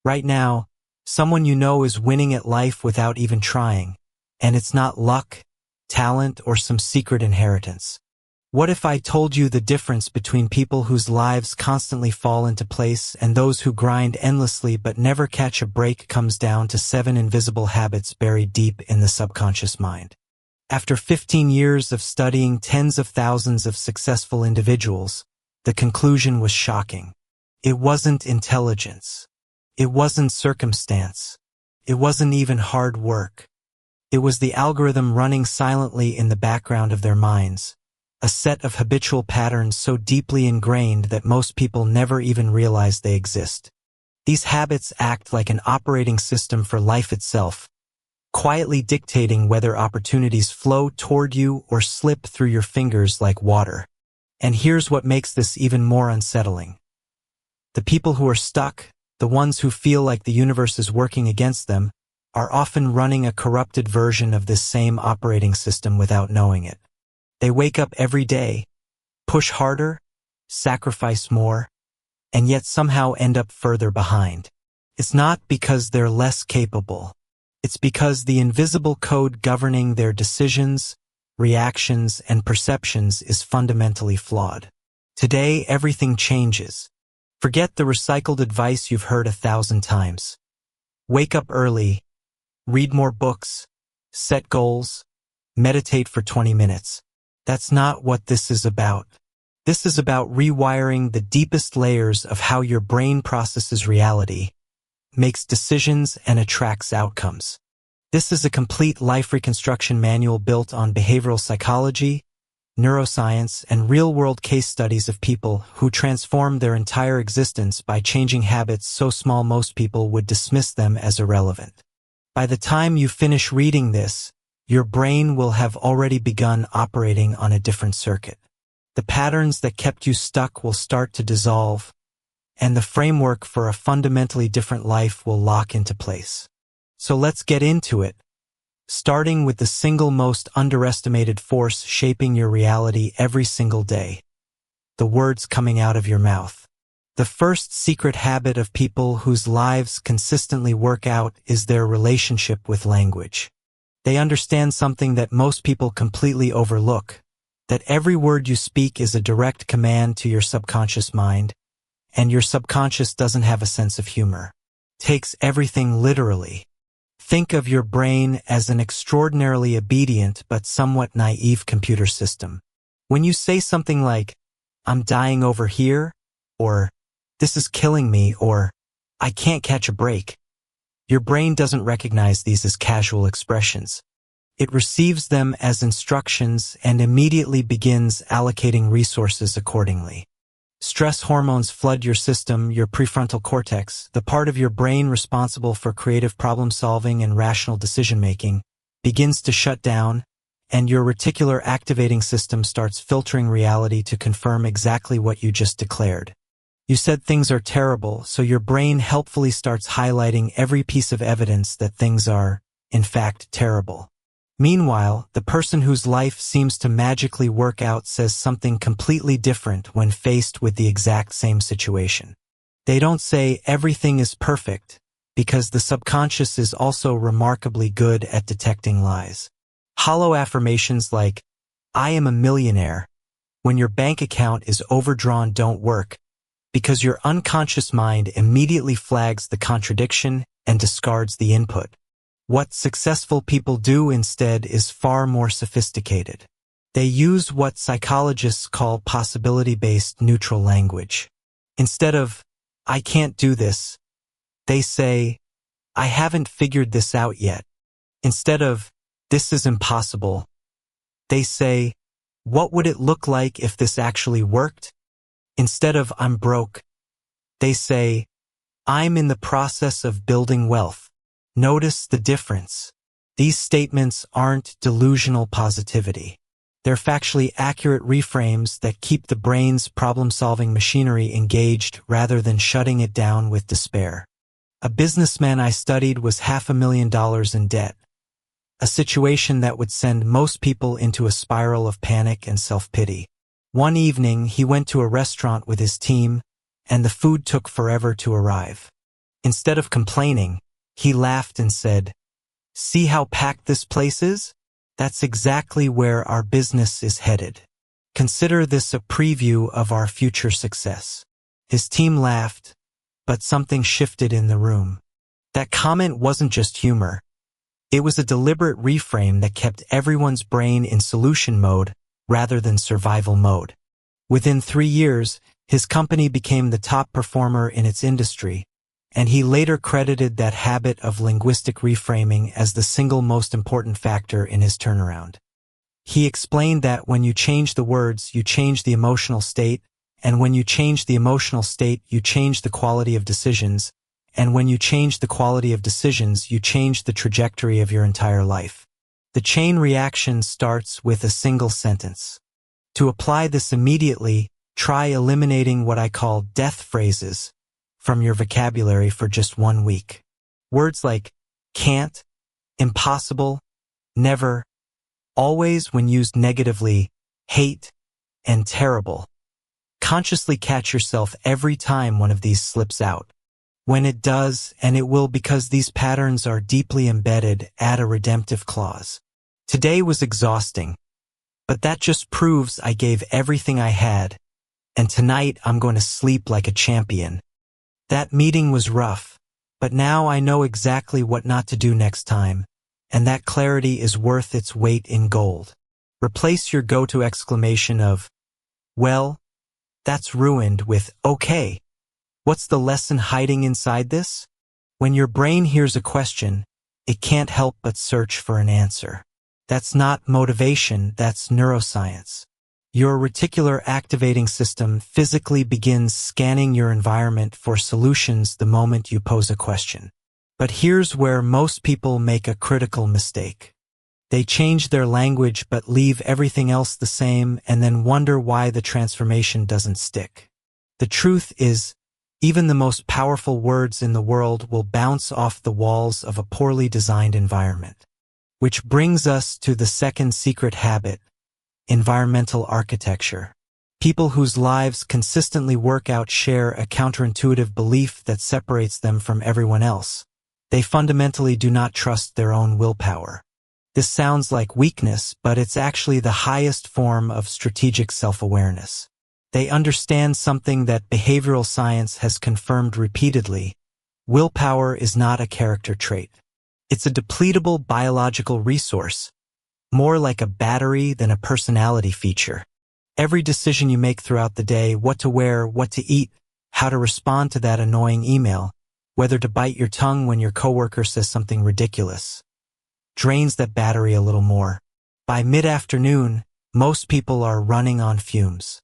Right now, someone you know is winning at life without even trying, and it's not luck, talent, or some secret inheritance. What if I told you the difference between people whose lives constantly fall into place and those who grind endlessly but never catch a break comes down to 7 invisible habits buried deep in the subconscious mind? After 15 years of studying tens of thousands of successful individuals, the conclusion was shocking. It wasn't intelligence. It wasn't circumstance. It wasn't even hard work. It was the algorithm running silently in the background of their minds, a set of habitual patterns so deeply ingrained that most people never even realize they exist. These habits act like an operating system for life itself, quietly dictating whether opportunities flow toward you or slip through your fingers like water. And here's what makes this even more unsettling. The people who are stuck, the ones who feel like the universe is working against them, are often running a corrupted version of this same operating system without knowing it. They wake up every day, push harder, sacrifice more, and yet somehow end up further behind. It's not because they're less capable. It's because the invisible code governing their decisions, reactions, and perceptions is fundamentally flawed. Today, everything changes. Forget the recycled advice you've heard 1,000 times. Wake up early, read more books, set goals, meditate for 20 minutes. That's not what this is about. This is about rewiring the deepest layers of how your brain processes reality, makes decisions, and attracts outcomes. This is a complete life reconstruction manual built on behavioral psychology, neuroscience, and real-world case studies of people who transformed their entire existence by changing habits so small most people would dismiss them as irrelevant. By the time you finish reading this, your brain will have already begun operating on a different circuit. The patterns that kept you stuck will start to dissolve, and the framework for a fundamentally different life will lock into place. So let's get into it, starting with the single most underestimated force shaping your reality every single day: the words coming out of your mouth. The first secret habit of people whose lives consistently work out is their relationship with language. They understand something that most people completely overlook, that every word you speak is a direct command to your subconscious mind, and your subconscious doesn't have a sense of humor. It takes everything literally. Think of your brain as an extraordinarily obedient but somewhat naive computer system. When you say something like, "I'm dying over here," or "This is killing me," or "I can't catch a break," your brain doesn't recognize these as casual expressions. It receives them as instructions and immediately begins allocating resources accordingly. Stress hormones flood your system. Your prefrontal cortex, the part of your brain responsible for creative problem-solving and rational decision-making, begins to shut down, and your reticular activating system starts filtering reality to confirm exactly what you just declared. You said things are terrible, so your brain helpfully starts highlighting every piece of evidence that things are, in fact, terrible. Meanwhile, the person whose life seems to magically work out says something completely different when faced with the exact same situation. They don't say everything is perfect, because the subconscious is also remarkably good at detecting lies. Hollow affirmations like, "I am a millionaire," when your bank account is overdrawn, don't work, because your unconscious mind immediately flags the contradiction and discards the input. What successful people do instead is far more sophisticated. They use what psychologists call possibility-based neutral language. Instead of, "I can't do this," they say, "I haven't figured this out yet." Instead of, "This is impossible," they say, "What would it look like if this actually worked?" Instead of, "I'm broke," they say, "I'm in the process of building wealth." Notice the difference. These statements aren't delusional positivity. They're factually accurate reframes that keep the brain's problem-solving machinery engaged rather than shutting it down with despair. A businessman I studied was $500,000 in debt, a situation that would send most people into a spiral of panic and self-pity. One evening, he went to a restaurant with his team, and the food took forever to arrive. Instead of complaining, he laughed and said, "See how packed this place is? That's exactly where our business is headed. Consider this a preview of our future success." His team laughed, but something shifted in the room. That comment wasn't just humor. It was a deliberate reframe that kept everyone's brain in solution mode rather than survival mode. Within 3 years, his company became the top performer in its industry, and he later credited that habit of linguistic reframing as the single most important factor in his turnaround. He explained that when you change the words, you change the emotional state, and when you change the emotional state, you change the quality of decisions, and when you change the quality of decisions, you change the trajectory of your entire life. The chain reaction starts with a single sentence. To apply this immediately, try eliminating what I call death phrases from your vocabulary for just 1 week. Words like can't, impossible, never, always when used negatively, hate, and terrible. Consciously catch yourself every time one of these slips out. When it does, and it will because these patterns are deeply embedded, add a redemptive clause. Today was exhausting, but that just proves I gave everything I had, and tonight I'm going to sleep like a champion. That meeting was rough, but now I know exactly what not to do next time, and that clarity is worth its weight in gold. Replace your go-to exclamation of, "Well, that's ruined," with, "Okay, what's the lesson hiding inside this?" When your brain hears a question, it can't help but search for an answer. That's not motivation, that's neuroscience. Your reticular activating system physically begins scanning your environment for solutions the moment you pose a question. But here's where most people make a critical mistake. They change their language but leave everything else the same and then wonder why the transformation doesn't stick. The truth is, even the most powerful words in the world will bounce off the walls of a poorly designed environment. Which brings us to the second secret habit, environmental architecture. People whose lives consistently work out share a counterintuitive belief that separates them from everyone else. They fundamentally do not trust their own willpower. This sounds like weakness, but it's actually the highest form of strategic self-awareness. They understand something that behavioral science has confirmed repeatedly. Willpower is not a character trait. It's a depletable biological resource, more like a battery than a personality feature. Every decision you make throughout the day, what to wear, what to eat, how to respond to that annoying email, whether to bite your tongue when your coworker says something ridiculous, drains that battery a little more. By mid-afternoon, most people are running on fumes.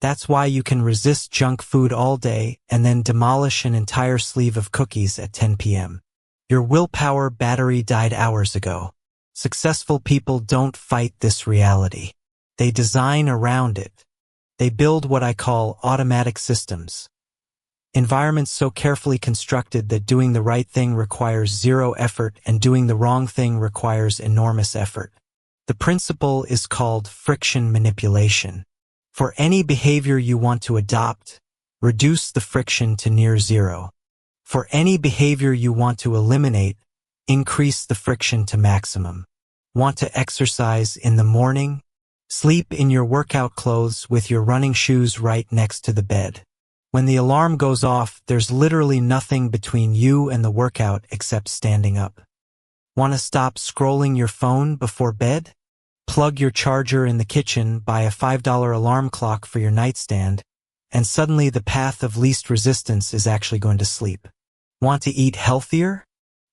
That's why you can resist junk food all day and then demolish an entire sleeve of cookies at 10 p.m. Your willpower battery died hours ago. Successful people don't fight this reality. They design around it. They build what I call automatic systems. Environments so carefully constructed that doing the right thing requires zero effort and doing the wrong thing requires enormous effort. The principle is called friction manipulation. For any behavior you want to adopt, reduce the friction to near zero. For any behavior you want to eliminate, increase the friction to maximum. Want to exercise in the morning? Sleep in your workout clothes with your running shoes right next to the bed. When the alarm goes off, there's literally nothing between you and the workout except standing up. Want to stop scrolling your phone before bed? Plug your charger in the kitchen, buy a $5 alarm clock for your nightstand, and suddenly the path of least resistance is actually going to sleep. Want to eat healthier?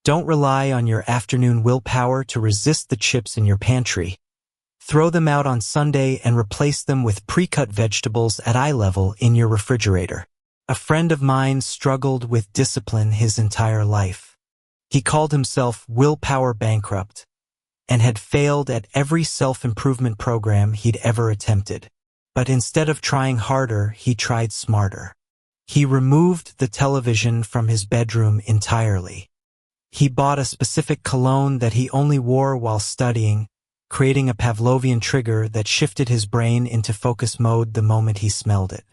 Don't rely on your afternoon willpower to resist the chips in your pantry. Throw them out on Sunday and replace them with pre-cut vegetables at eye level in your refrigerator. A friend of mine struggled with discipline his entire life. He called himself willpower bankrupt and had failed at every self-improvement program he'd ever attempted. But instead of trying harder, he tried smarter. He removed the television from his bedroom entirely. He bought a specific cologne that he only wore while studying, creating a Pavlovian trigger that shifted his brain into focus mode the moment he smelled it.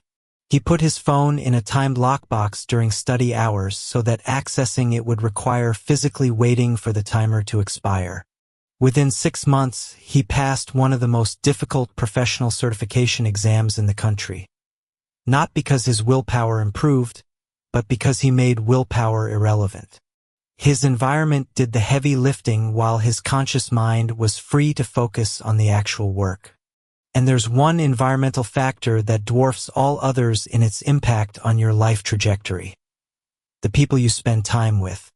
He put his phone in a timed lockbox during study hours so that accessing it would require physically waiting for the timer to expire. Within 6 months, he passed one of the most difficult professional certification exams in the country. Not because his willpower improved, but because he made willpower irrelevant. His environment did the heavy lifting while his conscious mind was free to focus on the actual work. And there's one environmental factor that dwarfs all others in its impact on your life trajectory: the people you spend time with.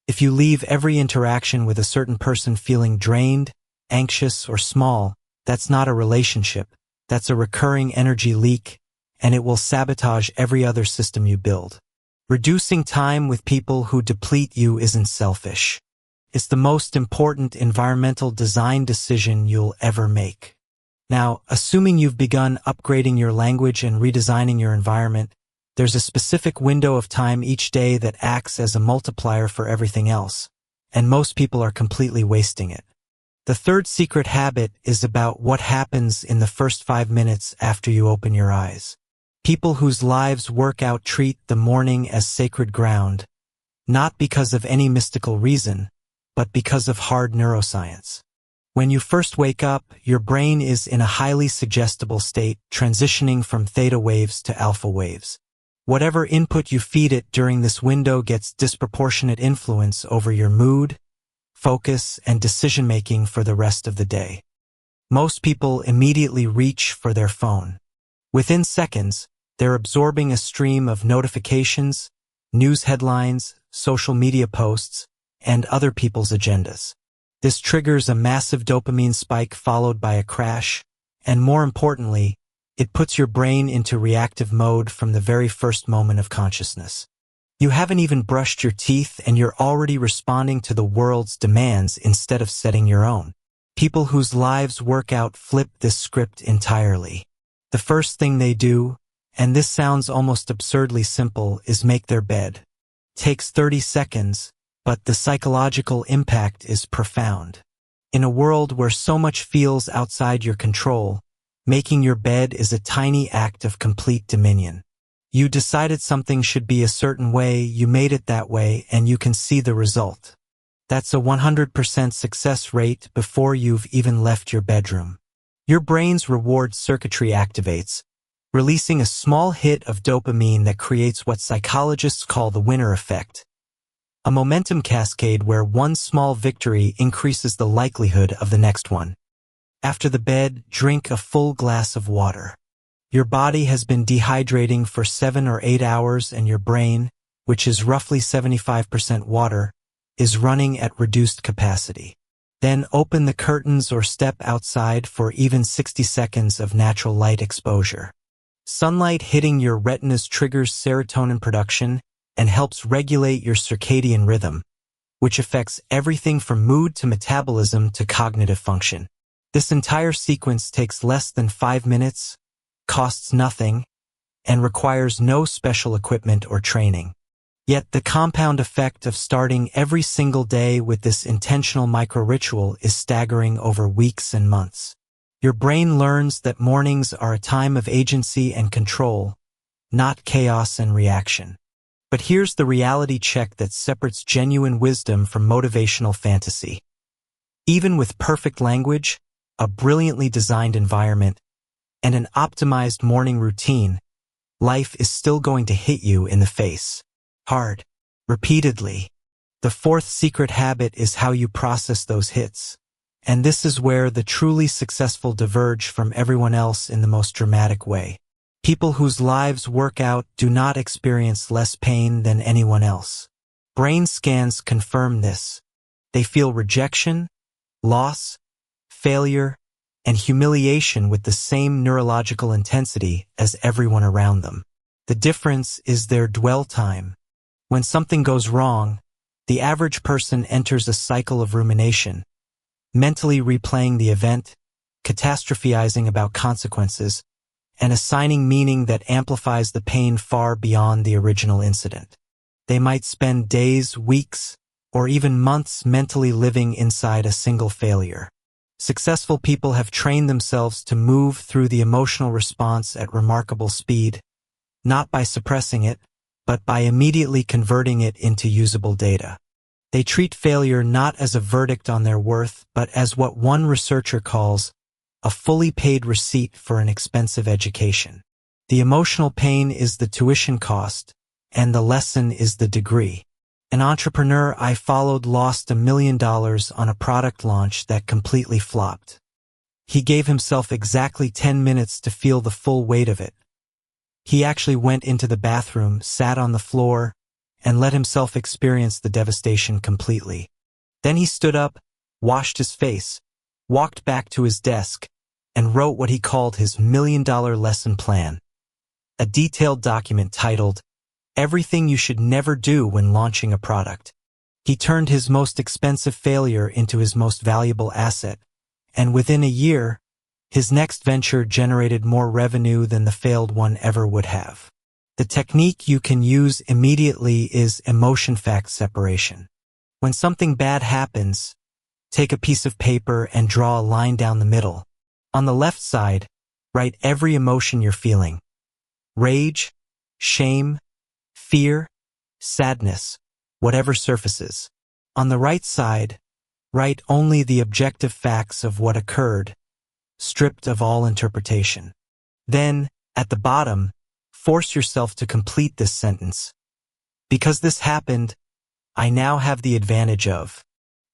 If you leave every interaction with a certain person feeling drained, anxious, or small, that's not a relationship, that's a recurring energy leak, and it will sabotage every other system you build. Reducing time with people who deplete you isn't selfish. It's the most important environmental design decision you'll ever make. Now, assuming you've begun upgrading your language and redesigning your environment, there's a specific window of time each day that acts as a multiplier for everything else, and most people are completely wasting it. The third secret habit is about what happens in the first 5 minutes after you open your eyes. People whose lives work out treat the morning as sacred ground, not because of any mystical reason, but because of hard neuroscience. When you first wake up, your brain is in a highly suggestible state, transitioning from theta waves to alpha waves. Whatever input you feed it during this window gets disproportionate influence over your mood, focus, and decision-making for the rest of the day. Most people immediately reach for their phone. Within seconds, they're absorbing a stream of notifications, news headlines, social media posts, and other people's agendas. This triggers a massive dopamine spike followed by a crash, and more importantly, it puts your brain into reactive mode from the very first moment of consciousness. You haven't even brushed your teeth and you're already responding to the world's demands instead of setting your own. People whose lives work out flip this script entirely. The first thing they do, and this sounds almost absurdly simple, is make their bed. Takes 30 seconds, but the psychological impact is profound. In a world where so much feels outside your control, making your bed is a tiny act of complete dominion. You decided something should be a certain way, you made it that way, and you can see the result. That's a 100% success rate before you've even left your bedroom. Your brain's reward circuitry activates, releasing a small hit of dopamine that creates what psychologists call the winner effect, a momentum cascade where one small victory increases the likelihood of the next one. After the bed, drink a full glass of water. Your body has been dehydrating for 7 or 8 hours and your brain, which is roughly 75% water, is running at reduced capacity. Then open the curtains or step outside for even 60 seconds of natural light exposure. Sunlight hitting your retinas triggers serotonin production and helps regulate your circadian rhythm, which affects everything from mood to metabolism to cognitive function. This entire sequence takes less than 5 minutes, costs nothing, and requires no special equipment or training. Yet the compound effect of starting every single day with this intentional micro-ritual is staggering over weeks and months. Your brain learns that mornings are a time of agency and control, not chaos and reaction. But here's the reality check that separates genuine wisdom from motivational fantasy. Even with perfect language, a brilliantly designed environment, and an optimized morning routine, life is still going to hit you in the face. Hard. Repeatedly. The fourth secret habit is how you process those hits. And this is where the truly successful diverge from everyone else in the most dramatic way. People whose lives work out do not experience less pain than anyone else. Brain scans confirm this. They feel rejection, loss, failure, and humiliation with the same neurological intensity as everyone around them. The difference is their dwell time. When something goes wrong, the average person enters a cycle of rumination, mentally replaying the event, catastrophizing about consequences, and assigning meaning that amplifies the pain far beyond the original incident. They might spend days, weeks, or even months mentally living inside a single failure. Successful people have trained themselves to move through the emotional response at remarkable speed, not by suppressing it, but by immediately converting it into usable data. They treat failure not as a verdict on their worth, but as what one researcher calls a fully paid receipt for an expensive education. The emotional pain is the tuition cost, and the lesson is the degree. An entrepreneur I followed lost $1 million on a product launch that completely flopped. He gave himself exactly 10 minutes to feel the full weight of it. He actually went into the bathroom, sat on the floor, and let himself experience the devastation completely. Then he stood up, washed his face, walked back to his desk, and wrote what he called his $1 million lesson plan. A detailed document titled, "Everything You Should Never Do When Launching a Product." He turned his most expensive failure into his most valuable asset, and within a year, his next venture generated more revenue than the failed one ever would have. The technique you can use immediately is emotion-fact separation. When something bad happens, take a piece of paper and draw a line down the middle. On the left side, write every emotion you're feeling: rage, shame, fear, sadness, whatever surfaces. On the right side, write only the objective facts of what occurred, stripped of all interpretation. Then, at the bottom, force yourself to complete this sentence. Because this happened, I now have the advantage of.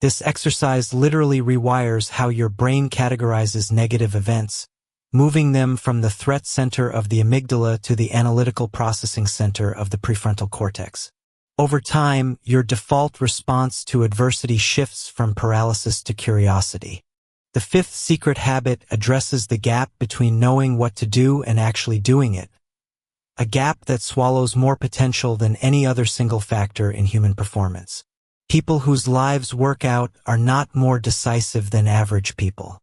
This exercise literally rewires how your brain categorizes negative events, moving them from the threat center of the amygdala to the analytical processing center of the prefrontal cortex. Over time, your default response to adversity shifts from paralysis to curiosity. The fifth secret habit addresses the gap between knowing what to do and actually doing it, a gap that swallows more potential than any other single factor in human performance. People whose lives work out are not more decisive than average people.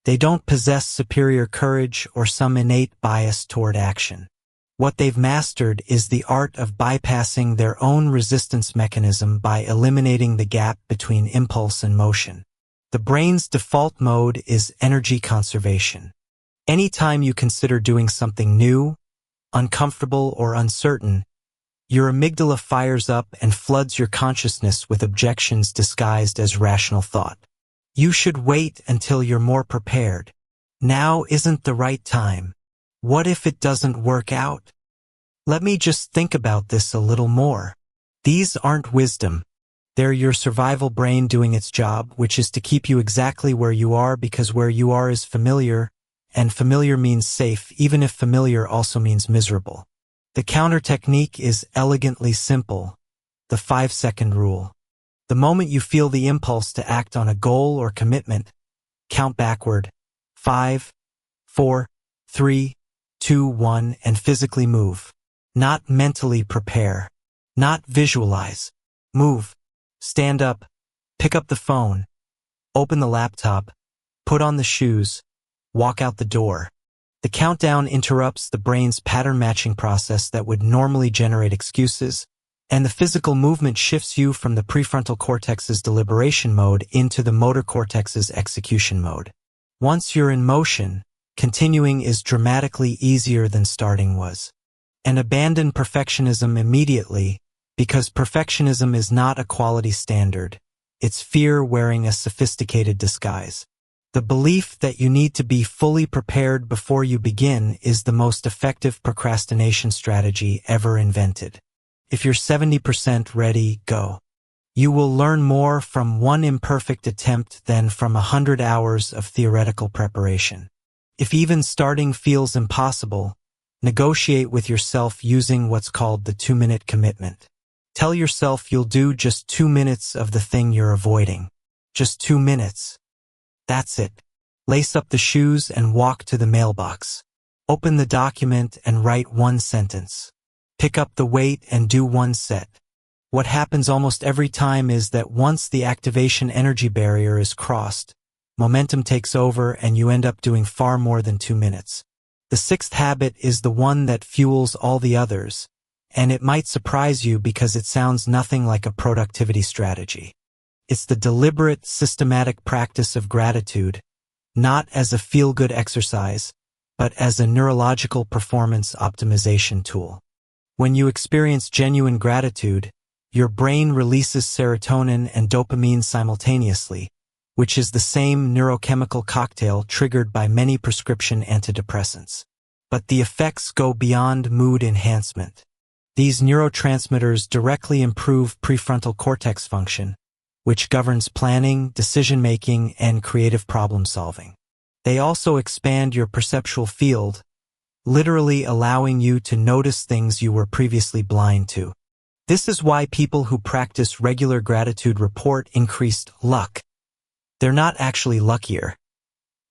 They don't possess superior courage or some innate bias toward action. What they've mastered is the art of bypassing their own resistance mechanism by eliminating the gap between impulse and motion. The brain's default mode is energy conservation. Anytime you consider doing something new, uncomfortable, or uncertain, your amygdala fires up and floods your consciousness with objections disguised as rational thought. You should wait until you're more prepared. Now isn't the right time. What if it doesn't work out? Let me just think about this a little more. These aren't wisdom. They're your survival brain doing its job, which is to keep you exactly where you are because where you are is familiar, and familiar means safe, even if familiar also means miserable. The counter technique is elegantly simple, the 5-second rule. The moment you feel the impulse to act on a goal or commitment, count backward, 5, 4, 3, 2, 1, and physically move. Not mentally prepare. Not visualize. Move. Stand up. Pick up the phone. Open the laptop. Put on the shoes. Walk out the door. The countdown interrupts the brain's pattern-matching process that would normally generate excuses, and the physical movement shifts you from the prefrontal cortex's deliberation mode into the motor cortex's execution mode. Once you're in motion, continuing is dramatically easier than starting was. And abandon perfectionism immediately, because perfectionism is not a quality standard. It's fear wearing a sophisticated disguise. The belief that you need to be fully prepared before you begin is the most effective procrastination strategy ever invented. If you're 70% ready, go. You will learn more from one imperfect attempt than from 100 hours of theoretical preparation. If even starting feels impossible, negotiate with yourself using what's called the 2-minute commitment. Tell yourself you'll do just 2 minutes of the thing you're avoiding. Just 2 minutes. That's it. Lace up the shoes and walk to the mailbox. Open the document and write 1 sentence. Pick up the weight and do 1 set. What happens almost every time is that once the activation energy barrier is crossed, momentum takes over and you end up doing far more than 2 minutes. The 6th habit is the one that fuels all the others, and it might surprise you because it sounds nothing like a productivity strategy. It's the deliberate, systematic practice of gratitude, not as a feel-good exercise, but as a neurological performance optimization tool. When you experience genuine gratitude, your brain releases serotonin and dopamine simultaneously, which is the same neurochemical cocktail triggered by many prescription antidepressants. But the effects go beyond mood enhancement. These neurotransmitters directly improve prefrontal cortex function, which governs planning, decision-making, and creative problem-solving. They also expand your perceptual field, literally allowing you to notice things you were previously blind to. This is why people who practice regular gratitude report increased luck. They're not actually luckier.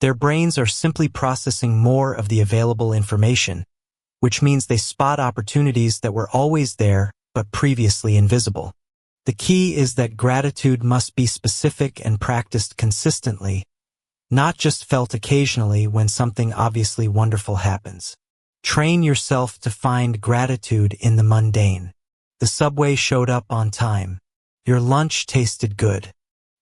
Their brains are simply processing more of the available information, which means they spot opportunities that were always there but previously invisible. The key is that gratitude must be specific and practiced consistently, not just felt occasionally when something obviously wonderful happens. Train yourself to find gratitude in the mundane. The subway showed up on time. Your lunch tasted good.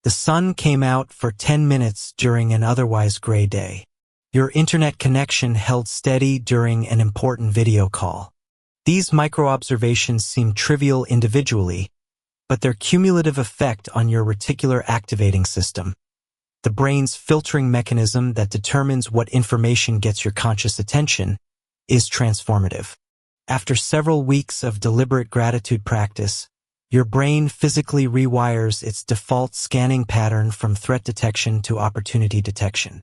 The sun came out for 10 minutes during an otherwise gray day. Your internet connection held steady during an important video call. These micro-observations seem trivial individually, but their cumulative effect on your reticular activating system, the brain's filtering mechanism that determines what information gets your conscious attention, is transformative. After several weeks of deliberate gratitude practice, your brain physically rewires its default scanning pattern from threat detection to opportunity detection.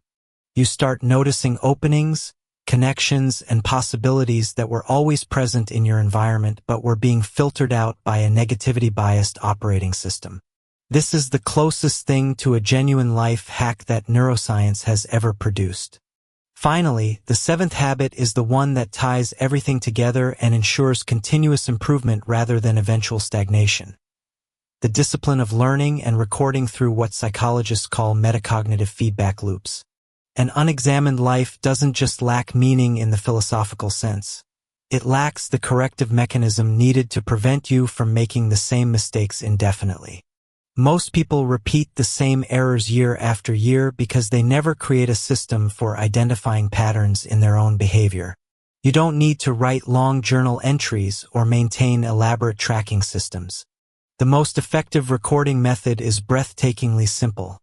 You start noticing openings, connections, and possibilities that were always present in your environment but were being filtered out by a negativity-biased operating system. This is the closest thing to a genuine life hack that neuroscience has ever produced. Finally, the seventh habit is the one that ties everything together and ensures continuous improvement rather than eventual stagnation. The discipline of learning and recording through what psychologists call metacognitive feedback loops. An unexamined life doesn't just lack meaning in the philosophical sense. It lacks the corrective mechanism needed to prevent you from making the same mistakes indefinitely. Most people repeat the same errors year after year because they never create a system for identifying patterns in their own behavior. You don't need to write long journal entries or maintain elaborate tracking systems. The most effective recording method is breathtakingly simple.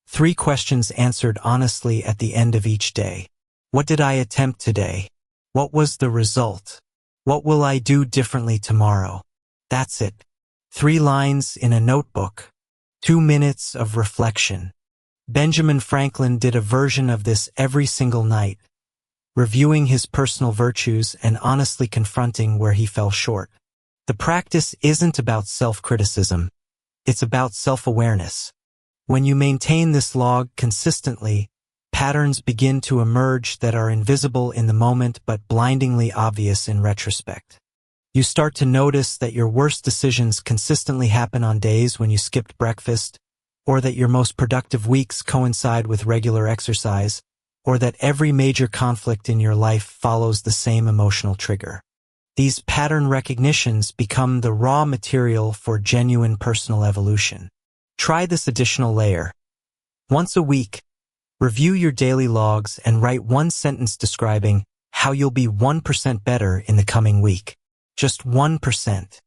3 questions answered honestly at the end of each day. What did I attempt today? What was the result? What will I do differently tomorrow? That's it. 3 lines in a notebook. 2 minutes of reflection. Benjamin Franklin did a version of this every single night, reviewing his personal virtues and honestly confronting where he fell short. The practice isn't about self-criticism. It's about self-awareness. When you maintain this log consistently, patterns begin to emerge that are invisible in the moment but blindingly obvious in retrospect. You start to notice that your worst decisions consistently happen on days when you skipped breakfast, or that your most productive weeks coincide with regular exercise, or that every major conflict in your life follows the same emotional trigger. These pattern recognitions become the raw material for genuine personal evolution. Try this additional layer. Once a week, review your daily logs and write 1 sentence describing how you'll be 1% better in the coming week. Just 1%.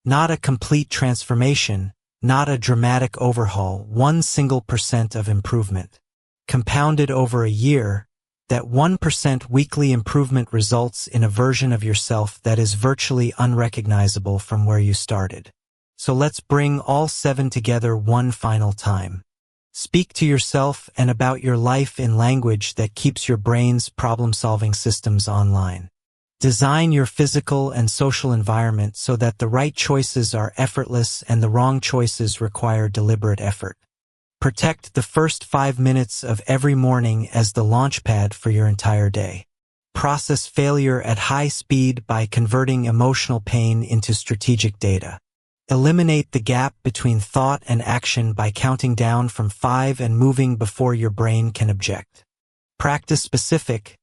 Not a complete transformation, not a dramatic overhaul, 1 single percent of improvement. Compounded over a year, that 1% weekly improvement results in a version of yourself that is virtually unrecognizable from where you started. So let's bring all 7 together one final time. Speak to yourself and about your life in language that keeps your brain's problem-solving systems online. Design your physical and social environment so that the right choices are effortless and the wrong choices require deliberate effort. Protect the first 5 minutes of every morning as the launchpad for your entire day. Process failure at high speed by converting emotional pain into strategic data. Eliminate the gap between thought and action by counting down from 5 and moving before your brain can object. Practice specific,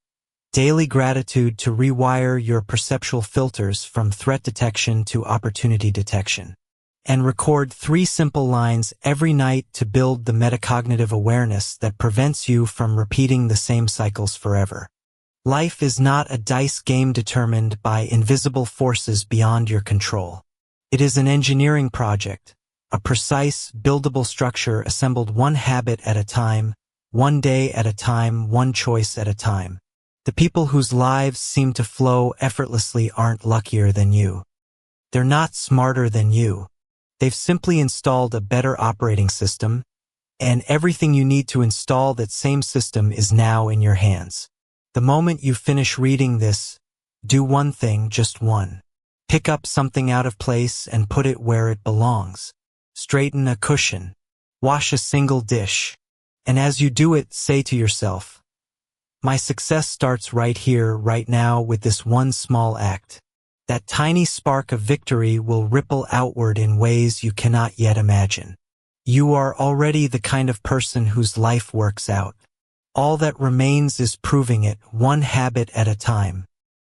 daily gratitude to rewire your perceptual filters from threat detection to opportunity detection. And record 3 simple lines every night to build the metacognitive awareness that prevents you from repeating the same cycles forever. Life is not a dice game determined by invisible forces beyond your control. It is an engineering project, a precise, buildable structure assembled one habit at a time, one day at a time, one choice at a time. The people whose lives seem to flow effortlessly aren't luckier than you. They're not smarter than you. They've simply installed a better operating system, and everything you need to install that same system is now in your hands. The moment you finish reading this, do one thing, just one. Pick up something out of place and put it where it belongs. Straighten a cushion. Wash a single dish. And as you do it, say to yourself, my success starts right here, right now, with this one small act. That tiny spark of victory will ripple outward in ways you cannot yet imagine. You are already the kind of person whose life works out. All that remains is proving it, one habit at a time.